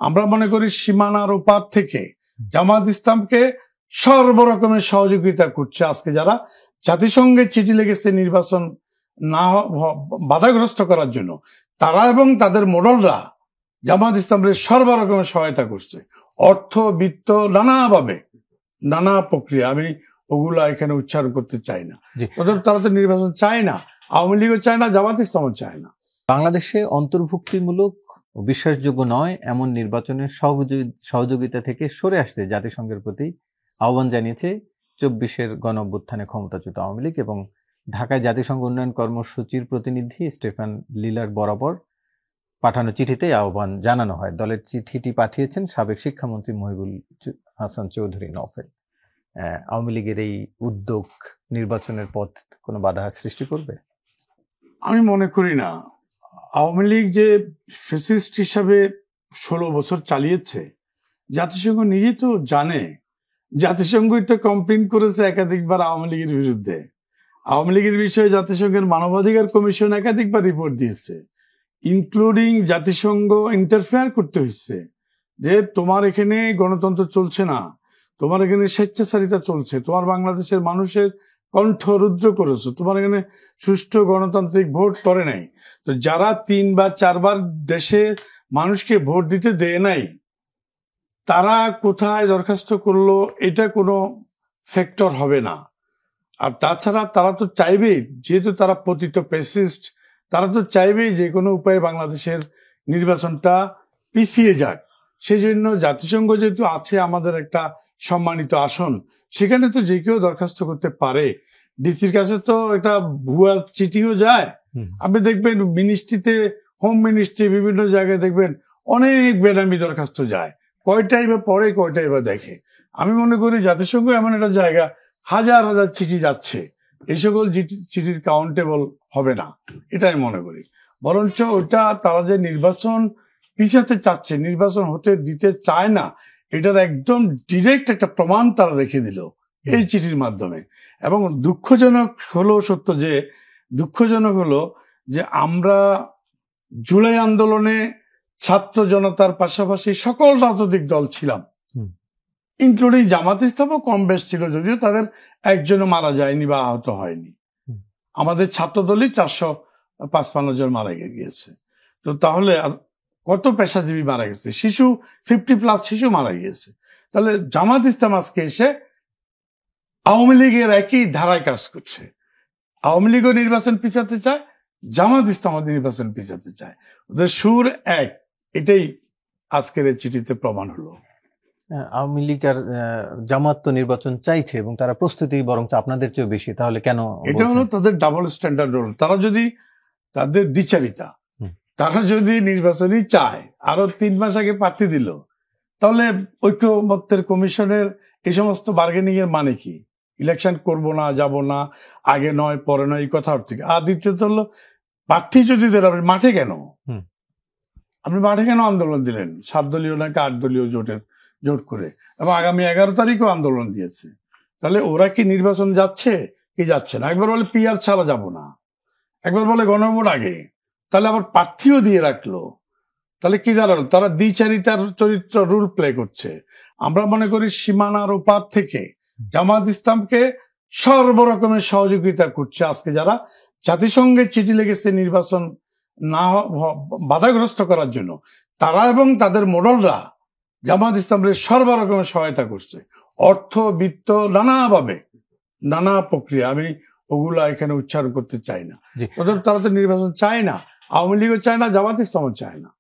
আমরা মনে করি সীমানার ওপার থেকে জামাত ইসলামকে সর্বরকমের সহযোগিতা করছে। আজকে যারা জাতিসংঘের চিঠি লিখেছে নির্বাচন না বাধাগ্রস্ত করার জন্য, তারা এবং তাদের মোডলরা জামাত ইসলামের সর্বরকমের সহায়তা করছে, অর্থ বিত্ত নানাভাবে, নানা প্রক্রিয়া। আমি ওগুলা এখানে উচ্চারণ করতে চাই না। তারা তো নির্বাচন চায় না, আওয়ামী লীগও চায় না, জামাত ইসলামও চায় না। বাংলাদেশে অন্তর্ভুক্তিমূলক ও বিশ্বাসযোগ্য নয় এমন নির্বাচনের সহযোগিতা থেকে সরে আসতে জাতিসংঘের প্রতি আহ্বান জানিয়েছে 24-এর গণঅভ্যুত্থানে ক্ষমতাচ্যুত আওয়ামী লীগ এবং ঢাকায় জাতিসংঘ উন্নয়ন কর্মসূচির প্রতিনিধি স্টেফান লিলার বরাবর পাঠানো চিঠিতে আহ্বান জানানো হয়। দলের চিঠিটি পাঠিয়েছেন সাবেক শিক্ষামন্ত্রী মহিবুল হাসান চৌধুরী নওফেল। আওয়ামী লীগের এই উদ্যোগ নির্বাচনের পথ কোনো বাধা সৃষ্টি করবে? আমি মনে করি না। আওয়ামী লীগ যে ফ্যাসিস্ট হিসাবে 16 বছর চালিয়েছে, জাতিসংঘ নিজে তো জানে। জাতিসংঘই তো কমপ্লেন করেছে একাধিকবার আওয়ামী লীগের বিরুদ্ধে। আওয়ামী লীগের বিষয়ে জাতিসংঘের মানবাধিকার কমিশন একাধিকবার রিপোর্ট দিয়েছে, ইনক্লুডিং জাতিসংঘ ইন্টারফেয়ার করতে হচ্ছে যে তোমার এখানে গণতন্ত্র চলছে না, তোমার এখানে স্বেচ্ছাচারিতা চলছে, তোমার বাংলাদেশের মানুষের কণ্ঠ রুদ্র করেছো, তোমার এখানে সুষ্ঠু গণতান্ত্রিক ভোট করে নাই। তো যারা 3 বা 4 বার দেশের মানুষকে ভোট দিতে দেয় নাই, তারা কোথায় দরখাস্ত করলো এটা কোনো ফ্যাক্টর হবে না। আর তাছাড়া তারা তো চাইবেই, যেহেতু তারা পতিত ফ্যাসিস্ট, তারা তো চাইবেই যে কোনো উপায়ে বাংলাদেশের নির্বাচনটা পিছিয়ে যাক। সেই জন্য জাতিসংঘ যেহেতু আছে আমাদের একটা সম্মানিত আসন, সেখানে তো যে কেউ দরখাস্ত করতে পারে। ডিসির কাছে তো একটা ভুয়া চিঠিও যায়। আপনি দেখবেন মিনিস্ট্রিতে, হোম মিনিস্ট্রি, বিভিন্ন জায়গায় দেখবেন অনেক বেনামি দরখাস্ত যায়। কয়টাই বা পড়ে, কয়টাই বা দেখে। আমি মনে করি জাতিসংঘ এমন একটা জায়গা, হাজার হাজার চিঠি যাচ্ছে, এই সকল চিঠির কাউন্টেবল হবে না, এটাই মনে করি। বরঞ্চ ওইটা তারা যে নির্বাচন পিছাতে চাচ্ছে, নির্বাচন হতে দিতে চায় না, এটার একদম ডিরেক্ট একটা প্রমাণ তারা রেখে দিল এই চিঠির মাধ্যমে। এবং দুঃখজনক হলো যে আমরা জুলাই আন্দোলনে ছাত্র জনতার পাশাপাশি সকল রাজনৈতিক দল ছিলাম, ইনক্লুডিং জামাত ইসলামও কম বেশ ছিল, যদিও তাদের একজনও মারা যায়নি বা আহত হয়নি। আমাদের ছাত্র দলই 455 জন মারা গিয়েছে। তো তাহলে কত পেশাজীবী মারা গেছে, শিশু 50+ শিশু মারা গিয়েছে। তাহলে জামাত ইসলাম আজকে এসে আওয়ামী লীগের একই ধারায় কাজ করছে। আওয়ামী লীগও নির্বাচন পিছাতে চায়, জামাত ইসলাম নির্বাচন পিছাতে চায়, ওদের সুর এক। এটাই আজকের এই চিঠিতে প্রমাণ হলো। আওয়ামী লীগ আর জামাত তো নির্বাচন চাইছে এবং তারা প্রস্তুতি বরং আপনাদের চেয়ে বেশি, তাহলে কেন? এটা হলো তাদের ডাবল স্ট্যান্ডার্ড রোল। তারা যদি তাদের দ্বিচারিতা, তারা যদি নির্বাচনই চায়, আরো 3 মাস আগে প্রার্থী দিল, তাহলে ঐক্যমত্যের কমিশনের এই সমস্ত বার্গেনিং এর মানে কি? ইলেকশন করব না, যাব না, আগে নয় পরে নয়, এই কথা অর্থ কি? আর দ্বিতীয়ত হলো, প্রার্থী যদি দেন, আপনি মাঠে কেন? আপনি মাঠে কেন আন্দোলন দিলেন? 7 দলীয় নাকি 8 দলীয় জোট করে, এবং আগামী 11 তারিখও আন্দোলন দিয়েছে। তাহলে ওরা কি নির্বাচন যাচ্ছে কি যাচ্ছে না? একবার বলে পিআর ছাড়া যাব না, একবার বলে গণভোট আগে, তাহলে আবার প্রার্থীও দিয়ে রাখলো। তাহলে কি দাঁড়ালো? তারা দ্বিচারিতার চরিত্র রোল প্লে করছে। আমরা মনে করি সীমানার ওপার থেকে জামাত ইসলামকে সর্বরকমের সহযোগিতা করছে। আজকে যারা জাতিসংঘের চিঠি লিখেছে নির্বাচন না বাধাগ্রস্ত করার জন্য, তারা এবং তাদের মোডলরা জামাত ইসলামের সর্বরকমের সহায়তা করছে, অর্থ বিত্ত নানাভাবে, নানা প্রক্রিয়া। আমি ওগুলা এখানে উচ্চারণ করতে চাই না। তারা তো নির্বাচন চায় না, আওয়ামী লীগও চায় না, জামাত ইসলামও চায় না।